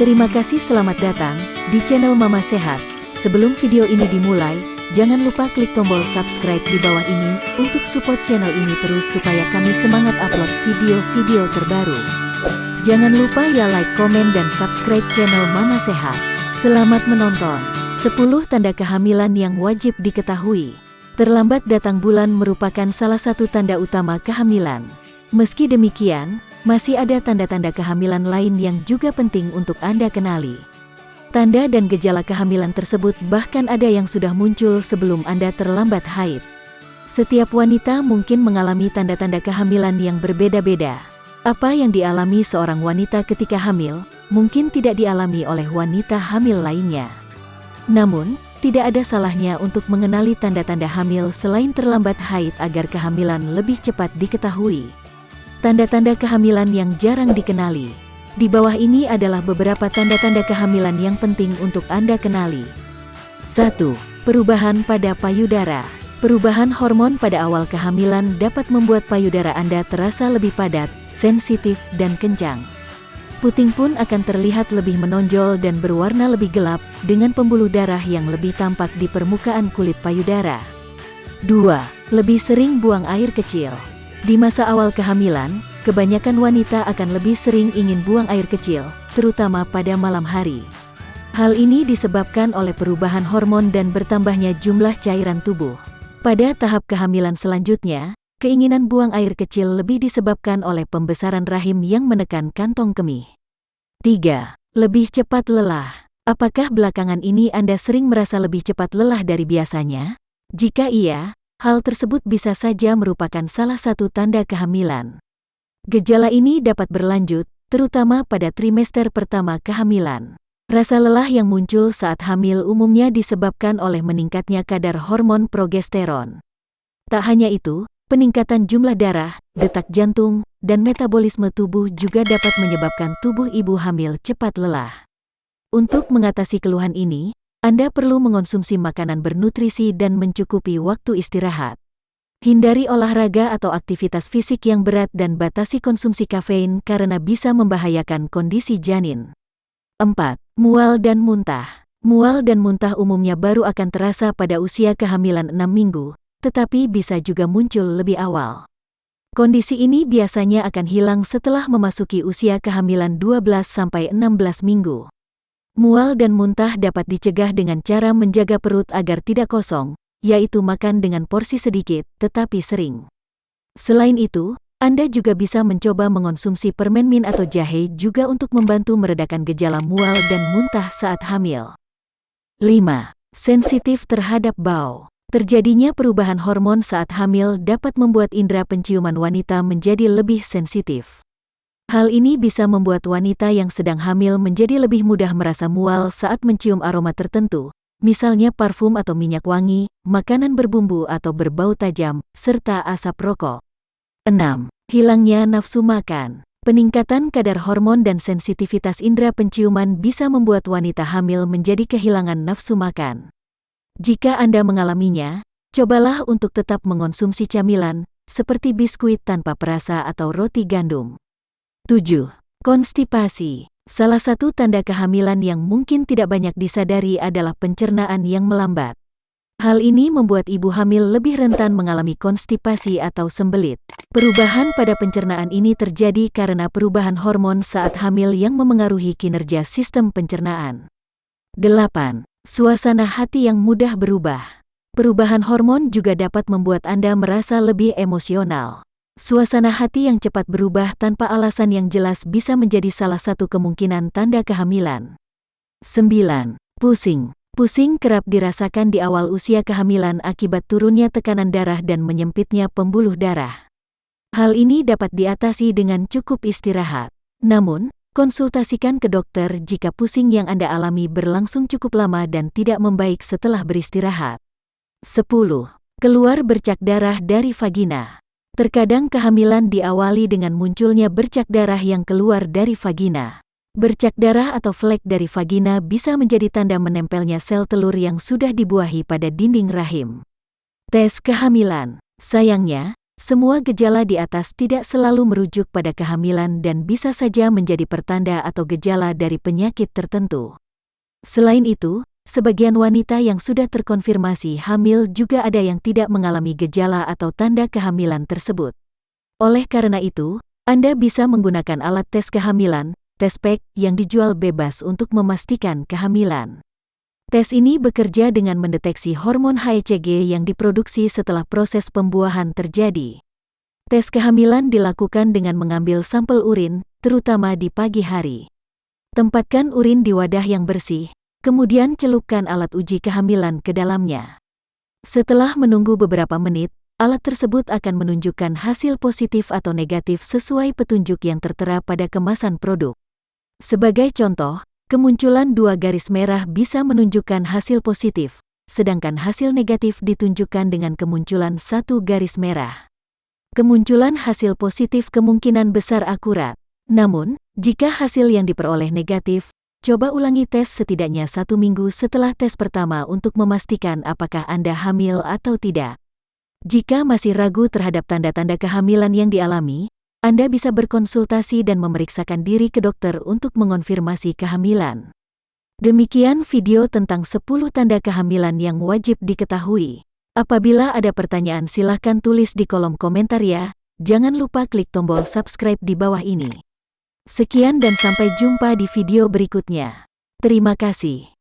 Terima kasih, selamat datang di channel Mama Sehat. Sebelum video ini dimulai, jangan lupa klik tombol subscribe di bawah ini untuk support channel ini terus supaya kami semangat upload video-video terbaru. Jangan lupa ya like, komen, dan subscribe channel Mama Sehat. Selamat menonton. 10 tanda kehamilan yang wajib diketahui. Terlambat datang bulan merupakan salah satu tanda utama kehamilan. Meski demikian, masih ada tanda-tanda kehamilan lain yang juga penting untuk Anda kenali. Tanda dan gejala kehamilan tersebut bahkan ada yang sudah muncul sebelum Anda terlambat haid. Setiap wanita mungkin mengalami tanda-tanda kehamilan yang berbeda-beda. Apa yang dialami seorang wanita ketika hamil, mungkin tidak dialami oleh wanita hamil lainnya. Namun, tidak ada salahnya untuk mengenali tanda-tanda hamil selain terlambat haid agar kehamilan lebih cepat diketahui. Tanda-tanda kehamilan yang jarang dikenali. Di bawah ini adalah beberapa tanda-tanda kehamilan yang penting untuk Anda kenali. 1. Perubahan pada payudara. Perubahan hormon pada awal kehamilan dapat membuat payudara Anda terasa lebih padat, sensitif, dan kencang. Puting pun akan terlihat lebih menonjol dan berwarna lebih gelap, dengan pembuluh darah yang lebih tampak di permukaan kulit payudara. 2. Lebih sering buang air kecil. Di masa awal kehamilan, kebanyakan wanita akan lebih sering ingin buang air kecil, terutama pada malam hari. Hal ini disebabkan oleh perubahan hormon dan bertambahnya jumlah cairan tubuh. Pada tahap kehamilan selanjutnya, keinginan buang air kecil lebih disebabkan oleh pembesaran rahim yang menekan kantong kemih. 3. Lebih cepat lelah. Apakah belakangan ini Anda sering merasa lebih cepat lelah dari biasanya? Jika iya, hal tersebut bisa saja merupakan salah satu tanda kehamilan. Gejala ini dapat berlanjut, terutama pada trimester pertama kehamilan. Rasa lelah yang muncul saat hamil umumnya disebabkan oleh meningkatnya kadar hormon progesteron. Tak hanya itu, peningkatan jumlah darah, detak jantung, dan metabolisme tubuh juga dapat menyebabkan tubuh ibu hamil cepat lelah. Untuk mengatasi keluhan ini, Anda perlu mengonsumsi makanan bernutrisi dan mencukupi waktu istirahat. Hindari olahraga atau aktivitas fisik yang berat dan batasi konsumsi kafein karena bisa membahayakan kondisi janin. 4. Mual dan muntah. Mual dan muntah umumnya baru akan terasa pada usia kehamilan 6 minggu. Tetapi bisa juga muncul lebih awal. Kondisi ini biasanya akan hilang setelah memasuki usia kehamilan 12-16 minggu. Mual dan muntah dapat dicegah dengan cara menjaga perut agar tidak kosong, yaitu makan dengan porsi sedikit tetapi sering. Selain itu, Anda juga bisa mencoba mengonsumsi permen mint atau jahe juga untuk membantu meredakan gejala mual dan muntah saat hamil. 5. Sensitif terhadap bau. Terjadinya perubahan hormon saat hamil dapat membuat indera penciuman wanita menjadi lebih sensitif. Hal ini bisa membuat wanita yang sedang hamil menjadi lebih mudah merasa mual saat mencium aroma tertentu, misalnya parfum atau minyak wangi, makanan berbumbu atau berbau tajam, serta asap rokok. 6. Hilangnya nafsu makan. Peningkatan kadar hormon dan sensitivitas indera penciuman bisa membuat wanita hamil menjadi kehilangan nafsu makan. Jika Anda mengalaminya, cobalah untuk tetap mengonsumsi camilan, seperti biskuit tanpa perasa atau roti gandum. 7. Konstipasi. Salah satu tanda kehamilan yang mungkin tidak banyak disadari adalah pencernaan yang melambat. Hal ini membuat ibu hamil lebih rentan mengalami konstipasi atau sembelit. Perubahan pada pencernaan ini terjadi karena perubahan hormon saat hamil yang memengaruhi kinerja sistem pencernaan. 8. Suasana hati yang mudah berubah. Perubahan hormon juga dapat membuat Anda merasa lebih emosional. Suasana hati yang cepat berubah tanpa alasan yang jelas bisa menjadi salah satu kemungkinan tanda kehamilan. 9. Pusing. Pusing kerap dirasakan di awal usia kehamilan akibat turunnya tekanan darah dan menyempitnya pembuluh darah. Hal ini dapat diatasi dengan cukup istirahat. Namun, konsultasikan ke dokter jika pusing yang Anda alami berlangsung cukup lama dan tidak membaik setelah beristirahat. 10. Keluar bercak darah dari vagina. Terkadang kehamilan diawali dengan munculnya bercak darah yang keluar dari vagina. Bercak darah atau flek dari vagina bisa menjadi tanda menempelnya sel telur yang sudah dibuahi pada dinding rahim. Tes kehamilan. Sayangnya, Semua gejala di atas tidak selalu merujuk pada kehamilan dan bisa saja menjadi pertanda atau gejala dari penyakit tertentu. Selain itu, sebagian wanita yang sudah terkonfirmasi hamil juga ada yang tidak mengalami gejala atau tanda kehamilan tersebut. Oleh karena itu, Anda bisa menggunakan alat tes kehamilan, tes PEG, yang dijual bebas untuk memastikan kehamilan. Tes ini bekerja dengan mendeteksi hormon HCG yang diproduksi setelah proses pembuahan terjadi. Tes kehamilan dilakukan dengan mengambil sampel urin, terutama di pagi hari. Tempatkan urin di wadah yang bersih, kemudian celupkan alat uji kehamilan ke dalamnya. Setelah menunggu beberapa menit, alat tersebut akan menunjukkan hasil positif atau negatif sesuai petunjuk yang tertera pada kemasan produk. Sebagai contoh, kemunculan 2 garis merah bisa menunjukkan hasil positif, sedangkan hasil negatif ditunjukkan dengan kemunculan 1 garis merah. Kemunculan hasil positif kemungkinan besar akurat. Namun, jika hasil yang diperoleh negatif, coba ulangi tes setidaknya 1 minggu setelah tes pertama untuk memastikan apakah Anda hamil atau tidak. Jika masih ragu terhadap tanda-tanda kehamilan yang dialami, Anda bisa berkonsultasi dan memeriksakan diri ke dokter untuk mengonfirmasi kehamilan. Demikian video tentang 10 tanda kehamilan yang wajib diketahui. Apabila ada pertanyaan silahkan tulis di kolom komentar ya. Jangan lupa klik tombol subscribe di bawah ini. Sekian dan sampai jumpa di video berikutnya. Terima kasih.